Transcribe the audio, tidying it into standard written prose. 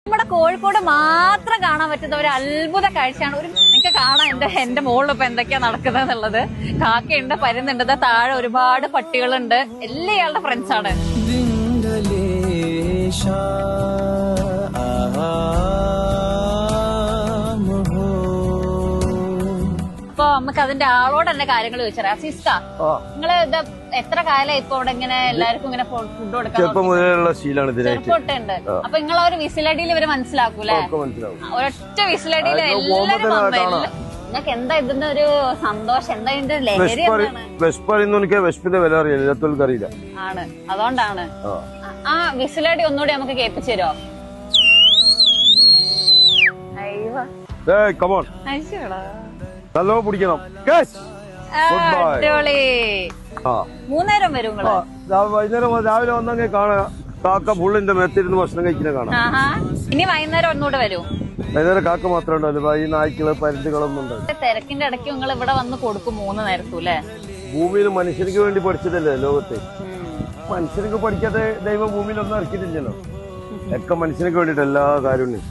നമ്മുടെ കോഴിക്കോട് മാത്രം കാണാൻ പറ്റുന്ന ഒരു അത്ഭുത കാഴ്ചയാണ്. നിങ്ങൾക്ക് കാണാൻ എന്റെ മുകളിൽ ഇപ്പൊ എന്തൊക്കെയാ നടക്കുന്നത് എന്നുള്ളത്. കാക്കയുണ്ട്, പരുന്നുണ്ട്, താഴെ ഒരുപാട് പട്ടികളുണ്ട്. എല്ലാം ഇയാളുടെ ഫ്രണ്ട്സ് ആണ്. അപ്പൊ നമുക്ക് അതിന്റെ ആളോട് തന്നെ കാര്യങ്ങൾ ചോദിച്ചാൽ സിസ്ക, നിങ്ങള് എത്ര കാലം ഇപ്പൊ ഇവിടെ ഇങ്ങനെ എല്ലാവർക്കും ഇങ്ങനെ ഫുഡ് കൊടുക്കാൻ? ചെറുപ്പമുണ്ട്. അപ്പൊ നിങ്ങളെ ഒരു വിസിലടിയിൽ ഇവര് മനസ്സിലാക്കൂലേ? ഒരൊറ്റ വിസിലടിയിൽ എല്ലാരും വന്നു. നിങ്ങൾക്ക് എന്താ ഇതിന്റെ ഒരു സന്തോഷം? എന്താ ഇതിന്റെ ലഹരി? ആണ്, അതുകൊണ്ടാണ്. ആ വിസിലടി ഒന്നുകൂടി നമുക്ക് കേൾപ്പിച്ചു തരുമോ? അടിപൊളി. 3 നേരം വരും വൈകുന്നേരം രാവിലെ വന്നെങ്കിൽ കാണാം. കാക്ക ഫുള്ളിന്റെ മേത്തിരുന്ന് ഭക്ഷണം കഴിക്കുന്ന കാണാം. ഇനി വൈകുന്നേരം ഒന്നുകൂടെ വരും. വൈകുന്നേരം കാക്ക മാത്രമേ ഉണ്ടാവില്ല, ഈ നായ്ക്കള് പരുന്തുകളൊന്നും ഉണ്ടാവില്ല. തിരക്കിന്റെ ഇടയ്ക്ക് നിങ്ങൾ ഇവിടെ വന്ന് കൊടുക്കും 3 നേരത്തും അല്ലേ? ഭൂമിയിൽ മനുഷ്യർക്ക് വേണ്ടി പഠിച്ചതല്ലേ ലോകത്ത്. മനുഷ്യർക്ക് പഠിക്കാതെ ദൈവം ഭൂമിയിൽ ഒന്നും ഇറക്കിയിട്ടില്ലല്ലോ. ഒക്കെ മനുഷ്യർക്ക് വേണ്ടിട്ട് എല്ലാ കാര്യവും.